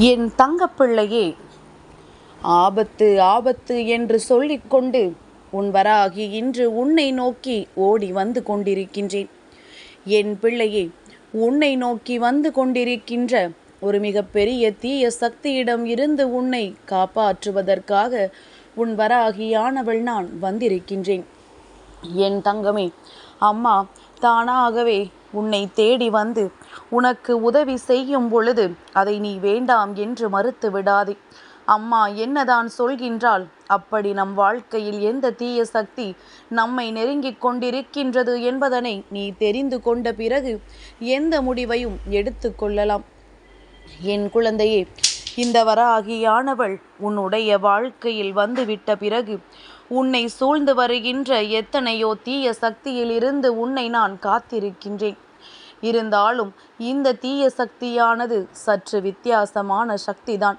என் தங்கப்பிள்ளையே, ஆபத்து ஆபத்து என்று சொல்லிக்கொண்டு உன் வராகி இன்று உன்னை நோக்கி ஓடி வந்து கொண்டிருக்கின்றேன். என் பிள்ளையே, உன்னை நோக்கி வந்து கொண்டிருக்கின்ற ஒரு மிகப்பெரிய தீய சக்தியிடம் இருந்து உன்னை காப்பாற்றுவதற்காக உன் வராகியானவள் நான் வந்திருக்கின்றேன். என் தங்கமே, அம்மா தானாகவே உன்னை தேடி வந்து உனக்கு உதவி செய்யும் பொழுது அதை நீ வேண்டாம் என்று மறுத்து விடாதே. அம்மா என்னதான் சொல்கின்றாள், அப்படி நம் வாழ்க்கையில் எந்த தீய சக்தி நம்மை நெருங்கிக் கொண்டிருக்கின்றது என்பதனை நீ தெரிந்து கொண்ட பிறகு எந்த முடிவையும் எடுத்து கொள்ளலாம். என் குழந்தையே, இந்த வராகியானவள் உன்னுடைய வாழ்க்கையில் வந்துவிட்ட பிறகு உன்னை சூழ்ந்து வருகின்ற எத்தனையோ தீய சக்தியிலிருந்து உன்னை நான் காத்திருக்கின்றேன். இருந்தாலும் இந்த தீய சக்தியானது சற்று வித்தியாசமான சக்திதான்.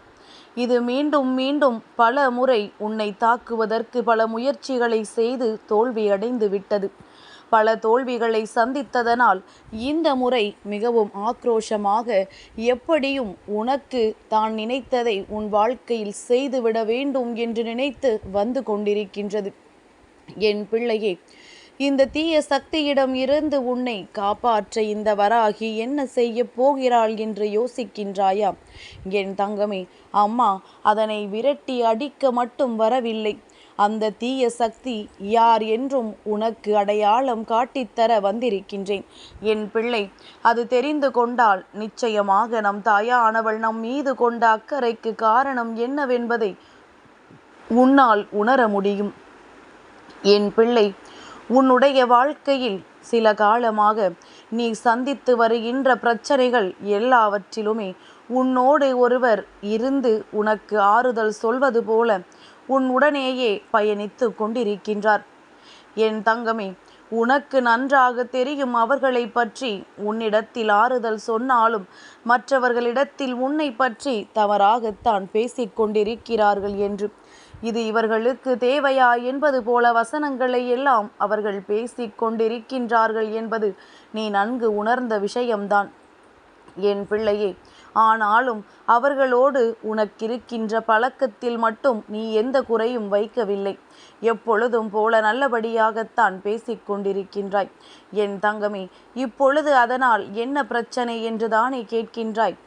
இது மீண்டும் மீண்டும் பல முறை உன்னை தாக்குவதற்கு பல முயற்சிகளை செய்து தோல்வியடைந்து விட்டது. பல தோல்விகளை சந்தித்ததனால் இந்த முறை மிகவும் ஆக்ரோஷமாக எப்படியும் உனக்கு தான் நினைத்ததை உன் வாழ்க்கையில் செய்துவிட வேண்டும் என்று நினைத்து வந்து கொண்டிருக்கின்றது. என் பிள்ளையே, இந்த தீய சக்தியிடம் இருந்து உன்னை காப்பாற்ற இந்த வராகி என்ன செய்ய போகிறாள் என்று யோசிக்கின்றாயா? என் தங்கமே, அம்மா அதனை விரட்டி அடிக்க மட்டும் வரவில்லை. அந்த தீய சக்தி யார் என்றும் உனக்கு அடையாளம் காட்டித்தர வந்திருக்கின்றேன். என் பிள்ளை, அது தெரிந்து கொண்டால் நிச்சயமாக நம் தாயானவள் நம் மீது கொண்ட அக்கறைக்கு காரணம் என்னவென்பதை உன்னால் உணர முடியும். என் பிள்ளை, உன்னுடைய வாழ்க்கையில் சில காலமாக நீ சந்தித்து வருகின்ற பிரச்சனைகள் எல்லாவற்றிலுமே உன்னோடு ஒருவர் இருந்து உனக்கு ஆறுதல் சொல்வது போல உன் உடனேயே பயணித்து கொண்டிருக்கின்றார். என் தங்கமே, உனக்கு நன்றாக தெரியும் அவர்களை பற்றி உன்னிடத்தில் ஆறுதல் சொன்னாலும் மற்றவர்களிடத்தில் உன்னை பற்றி தவறாகத்தான் பேசிக்கொண்டிருக்கிறார்கள் என்று. இது இவர்களுக்கு தேவையா என்பது போல வசனங்களை எல்லாம் அவர்கள் பேசிக்கொண்டிருக்கின்றார்கள் என்பது நீ நன்கு உணர்ந்த விஷயம்தான் என் பிள்ளையே. ஆனாலும் அவர்களோடு உனக்கிருக்கின்ற பழக்கத்தில் மட்டும் நீ எந்த குறையும் வைக்கவில்லை. எப்பொழுதும் போல நல்லபடியாகத்தான் பேசிக்கொண்டிருக்கின்றாய். என் தங்கமே, இப்பொழுது அதனால் என்ன பிரச்சனை என்று தானே கேட்கின்றாய்?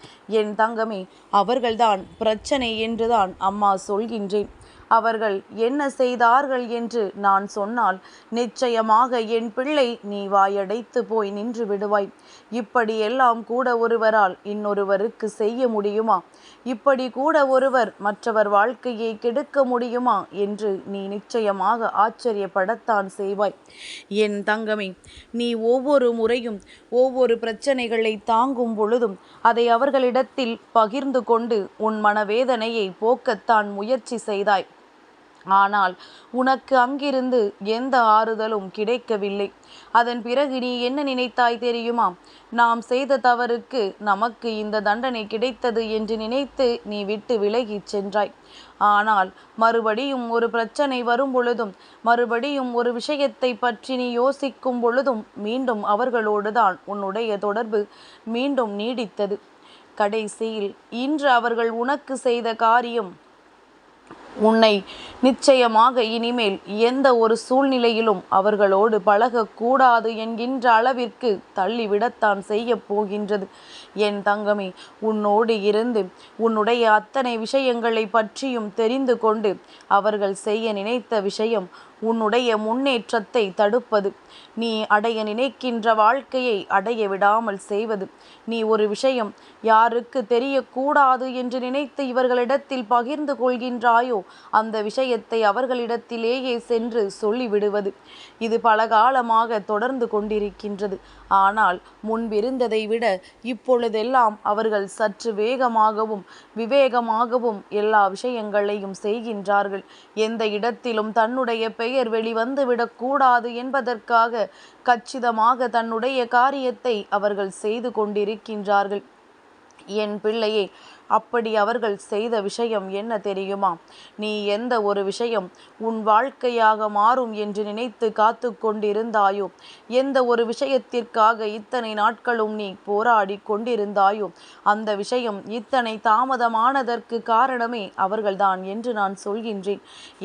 என் தங்கமே, அவர்கள்தான் பிரச்சனை என்றுதான் அம்மா சொல்கின்றேன். அவர்கள் என்ன செய்தார்கள் என்று நான் சொன்னால் நிச்சயமாக என் பிள்ளை நீ வாயடைத்து போய் நின்று விடுவாய். இப்படியெல்லாம் கூட ஒருவரால் இன்னொருவருக்கு செய்ய முடியுமா? இப்படி கூட ஒருவர் மற்றவர் வாழ்க்கையை கெடுக்க முடியுமா என்று நீ நிச்சயமாக ஆச்சரியப்படத்தான் செய்வாய். என் தங்கமே, நீ ஒவ்வொரு முறையும் ஒவ்வொரு பிரச்சனைகளை தாங்கும் பொழுதும் அதை அவர்களிடத்தில் பகிர்ந்து கொண்டு உன் மனவேதனையை போக்கத்தான் முயற்சி செய்தாய். ஆனால் உனக்கு அங்கிருந்து எந்த ஆறுதலும் கிடைக்கவில்லை. அதன் பிறகு நீ என்ன நினைத்தாய் தெரியுமா? நாம் செய்த தவறுக்கு நமக்கு இந்த தண்டனை கிடைத்தது என்று நினைத்து நீ விட்டு விலகிச் சென்றாய். ஆனால் மறுபடியும் ஒரு பிரச்சனை வரும் பொழுதும் மறுபடியும் ஒரு விஷயத்தை பற்றி நீ யோசிக்கும் பொழுதும் மீண்டும் அவர்களோடுதான் உன்னுடைய தொடர்பு மீண்டும் நீடித்தது. கடைசியில் இன்று அவர்கள் உனக்கு செய்த காரியம் உன்னை நிச்சயமாக இனிமேல் எந்த ஒரு சூழ்நிலையிலும் அவர்களோடு பழகக்கூடாது என்கின்ற அளவிற்கு தள்ளிவிடத்தான் செய்ய போகின்றது. என் தங்கமே, உன்னோடு இருந்து உன்னுடைய அத்தனை விஷயங்களை பற்றியும் தெரிந்து கொண்டு அவர்கள் செய்ய நினைத்த விஷயம் உன்னுடைய முன்னேற்றத்தை தடுப்பது. நீ அடைய நினைக்கின்ற வாழ்க்கையை அடைய விடாமல் செய்வது. நீ ஒரு விஷயம் யாருக்கு தெரியக்கூடாது என்று நினைத்து இவர்களிடத்தில் பகிர்ந்து கொள்கின்றாயோ அந்த விஷயத்தை அவர்களிடத்திலேயே சென்று சொல்லிவிடுவது. இது பல காலமாக தொடர்ந்து கொண்டிருக்கின்றது. ஆனால் முன்பிருந்ததை விட இப்பொழுதெல்லாம் அவர்கள் சற்று வேகமாகவும் விவேகமாகவும் எல்லா விஷயங்களையும் செய்கின்றார்கள். எந்த இடத்திலும் தன்னுடைய பெயர் வெளிவந்து விடக்கூடாது என்பதற்காக கச்சிதமாக தன்னுடைய காரியத்தை அவர்கள் செய்து கொண்டிருக்கின்றார்கள். என் பிள்ளையே, அப்படி அவர்கள் செய்த விஷயம் என்ன தெரியுமா? நீ எந்த ஒரு விஷயம் உன் வாழ்க்கையாக மாறும் என்று நினைத்து காத்து கொண்டிருந்தாயோ, எந்த ஒரு விஷயத்திற்காக இத்தனை நாட்களும் நீ போராடி கொண்டிருந்தாயோ, அந்த விஷயம் இத்தனை தாமதமானதற்கு காரணமே அவர்கள்தான் என்று நான் சொல்கின்றேன்.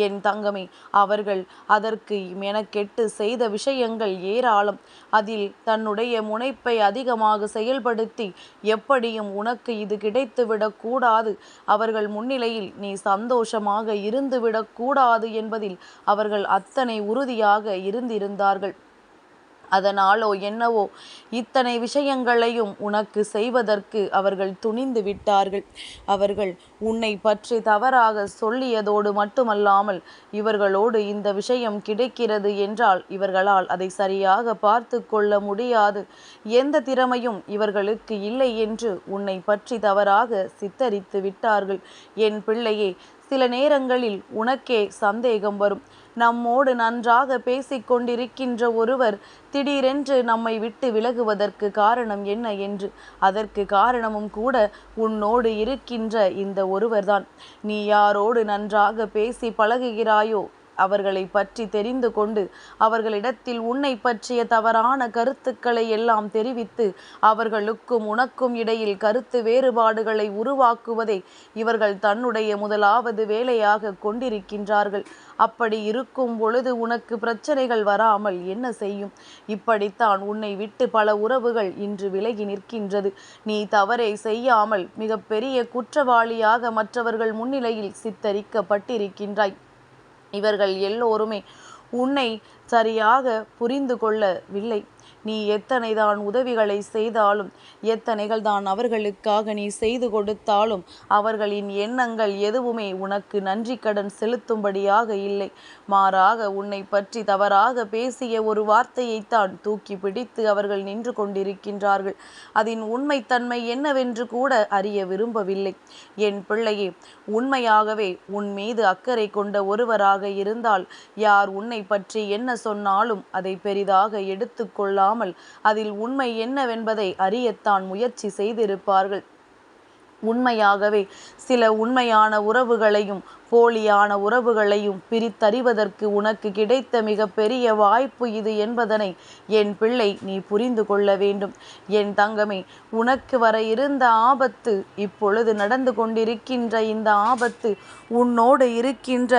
என் தங்கமே, அவர்கள் அதற்கு மெனக்கெட்டு செய்த விஷயங்கள் ஏராளம். அதில் தன்னுடைய முனைப்பை அதிகமாக செயல்படுத்தி எப்படியும் உனக்கு இது கிடைத்துவிடக் கூடாது, அவர்கள் முன்னிலையில் நீ சந்தோஷமாக இருந்துவிடக் கூடாது என்பதில் அவர்கள் அத்தனை உறுதியாக இருந்திருந்தார்கள். அதனாலோ என்னவோ இத்தனை விஷயங்களையும் உனக்கு செய்வதற்கு அவர்கள் துணிந்து விட்டார்கள். அவர்கள் உன்னை பற்றி தவறாக சொல்லியதோடு மட்டுமல்லாமல், இவர்களோடு இந்த விஷயம் கிடைக்கிறது என்றால் இவர்களால் அதை சரியாக பார்த்து கொள்ள முடியாது, எந்த திறமையும் இவர்களுக்கு இல்லை என்று உன்னை பற்றி தவறாக சித்தரித்து விட்டார்கள். என் பிள்ளையே, சில நேரங்களில் உனக்கே சந்தேகம் வரும். நம்மோடு நன்றாக பேசிக்கொண்டிருக்கின்ற ஒருவர் திடீரென்று நம்மை விட்டு விலகுவதற்கு காரணம் என்ன என்று. அதற்கு காரணமும் கூட உன்னோடு இருக்கின்ற இந்த ஒருவர்தான். நீ யாரோடு நன்றாக பேசி பழகுகிறாயோ அவர்களை பற்றி தெரிந்து கொண்டு அவர்களிடத்தில் உன்னை பற்றிய தவறான கருத்துக்களை எல்லாம் தெரிவித்து அவர்களுக்கும் உனக்கும் இடையில் கருத்து வேறுபாடுகளை உருவாக்குவதை இவர்கள் தன்னுடைய முதலாவது வேலையாக கொண்டிருக்கின்றார்கள். அப்படி இருக்கும் பொழுது உனக்கு பிரச்சனைகள் வராமல் என்ன செய்யும்? இப்படித்தான் உன்னை விட்டு பல உறவுகள் இன்று விலகி நிற்கின்றது. நீ தவறை செய்யாமல் மிகப்பெரிய குற்றவாளியாக மற்றவர்கள் முன்னிலையில் சித்தரிக்கப்பட்டிருக்கின்றாய். இவர்கள் எல்லோருமே உன்னை சரியாக புரிந்து கொள்ளவில்லை. நீ எத்தனைதான் உதவிகளை செய்தாலும், எத்தனைகள் தான் அவர்களுக்காக நீ செய்து கொடுத்தாலும் அவர்களின் எண்ணங்கள் எதுவுமே உனக்கு நன்றி கடன் செலுத்தும்படியாக இல்லை. மாறாக உன்னை பற்றி தவறாக பேசிய ஒரு வார்த்தையைத்தான் தூக்கி பிடித்து அவர்கள் நின்று கொண்டிருக்கின்றார்கள். அதன் உண்மைத்தன்மை என்னவென்று கூட அறிய விரும்பவில்லை. என் பிள்ளையே, உண்மையாகவே உன் மீது அக்கறை கொண்ட ஒருவராக இருந்தால் யார் உன்னை பற்றி என்ன சொன்னாலும் அதை பெரிதாக எடுத்துக்கொள்ளாமல் அதில் உண்மை என்னவென்பதை அறியத்தான் முயற்சி செய்திருப்பார்கள். உண்மையாகவே சில உண்மையான உறவுகளையும் போலியான உறவுகளையும் பிரித்தறிவதற்கு உனக்கு கிடைத்த மிக பெரிய வாய்ப்பு இது என்பதனை என் பிள்ளை நீ புரிந்து கொள்ள வேண்டும். என் தங்கமே, உனக்கு வர இருந்த ஆபத்து, இப்பொழுது நடந்து கொண்டிருக்கின்ற இந்த ஆபத்து உன்னோடு இருக்கின்ற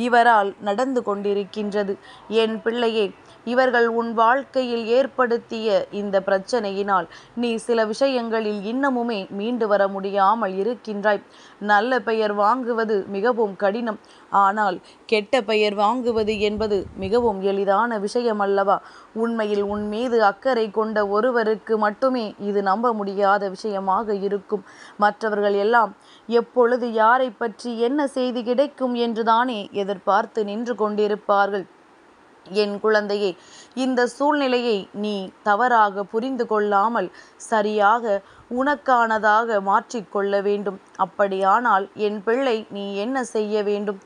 இவரால் நடந்து கொண்டிருக்கின்றது. என் பிள்ளையே, இவர்கள் உன் வாழ்க்கையில் ஏற்படுத்திய இந்த பிரச்சனையினால் நீ சில விஷயங்களில் இன்னமுமே மீண்டு வர முடியாமல் இருக்கின்றாய். நல்ல பெயர் வாங்குவது மிகவும் கடினம், ஆனால் கெட்ட பெயர் வாங்குவது என்பது மிகவும் எளிதான விஷயம் அல்லவா? உண்மையில் உன் மீது அக்கறை கொண்ட ஒருவருக்கு மட்டுமே இது நம்ப முடியாத விஷயமாக இருக்கும். மற்றவர்கள் எல்லாம் எப்பொழுது யாரை பற்றி என்ன செய்தி கிடைக்கும் என்றுதானே எதிர்பார்த்து நின்று கொண்டிருப்பார்கள். என் குழந்தையே, இந்த சூழ்நிலையை நீ தவறாக புரிந்து கொள்ளாமல் சரியாக உனக்கானதாக மாற்றிக்கொள்ள வேண்டும். அப்படியானால் என் பிள்ளை நீ என்ன செய்ய வேண்டும்?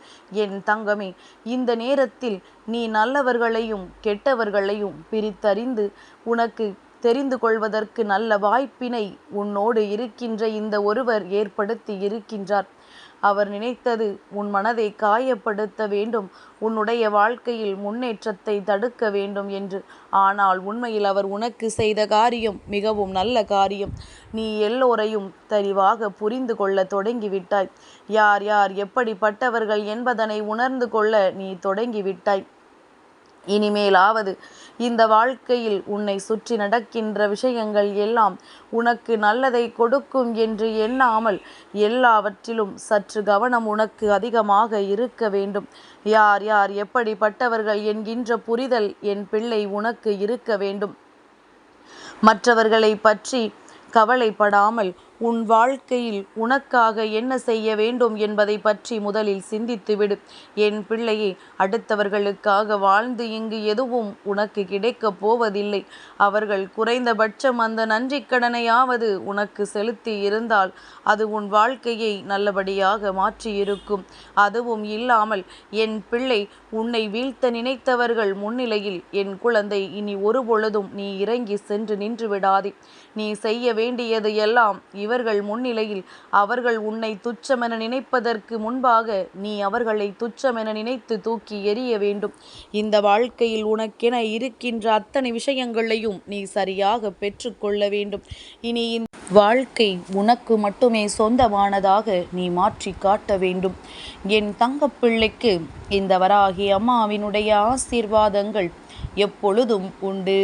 என் தங்கமே, இந்த நேரத்தில் நீ நல்லவர்களையும் கெட்டவர்களையும் பிரித்தறிந்து உனக்கு தெரிந்து கொள்வதற்கு நல்ல வாய்ப்பினை உன்னோடு இருக்கின்ற இந்த ஒருவர் ஏற்படுத்தி இருக்கின்றார். அவர் நினைத்தது உன் மனதை காயப்படுத்த வேண்டும், உன்னுடைய வாழ்க்கையில் முன்னேற்றத்தை தடுக்க வேண்டும் என்று. ஆனால் உண்மையில் அவர் உனக்கு செய்த காரியம் மிகவும் நல்ல காரியம். நீ எல்லோரையும் தெளிவாக புரிந்து கொள்ள தொடங்கிவிட்டாய். யார் யார் எப்படிப்பட்டவர்கள் என்பதனை உணர்ந்து கொள்ள நீ தொடங்கிவிட்டாய். இனிமேலாவது இந்த வாழ்க்கையில் உன்னை சுற்றி நடக்கின்ற விஷயங்கள் எல்லாம் உனக்கு நல்லதை கொடுக்கும் என்று எண்ணாமல் எல்லாவற்றிலும் சற்று கவனம் உனக்கு அதிகமாக இருக்க வேண்டும். யார் யார் எப்படிப்பட்டவர்கள் என்கின்ற புரிதல் என் பிள்ளை உனக்கு இருக்க வேண்டும். மற்றவர்களை பற்றி கவலைப்படாமல் உன் வாழ்க்கையில் உனக்காக என்ன செய்ய வேண்டும் என்பதை பற்றி முதலில் சிந்தித்துவிடு. என் பிள்ளையே, அடுத்தவர்களுக்காக வாழ்ந்து இங்கு எதுவும் உனக்கு கிடைக்கப் போவதில்லை. அவர்கள் குறைந்தபட்சம் அந்த நன்றிக்கடனையாவது உனக்கு செலுத்தி இருந்தால் அது உன் வாழ்க்கையை நல்லபடியாக மாற்றியிருக்கும். அதுவும் இல்லாமல் என் பிள்ளை, உன்னை வீழ்த்த நினைத்தவர்கள் முன்னிலையில் என் குழந்தை இனி ஒரு பொழுதும் நீ இறங்கி சென்று நின்று விடாதே. நீ செய்ய வேண்டியது எல்லாம் இவர்கள் முன்னிலையில் அவர்கள் உன்னை துச்சமென நினைப்பதற்கு முன்பாக நீ அவர்களை துச்சமென நினைத்து தூக்கி எறிய வேண்டும். இந்த வாழ்க்கையில் உனக்கென இருக்கின்ற அத்தனை விஷயங்களையும் நீ சரியாக பெற்றுக்கொள்ள வேண்டும். இனி இந்த வாழ்க்கை உனக்கு மட்டுமே சொந்தமானதாக நீ மாற்றி காட்ட வேண்டும். என் தங்கப்பிள்ளைக்கு இந்த வராகி அம்மாவினுடைய ஆசீர்வாதங்கள் எப்பொழுதும் உண்டு.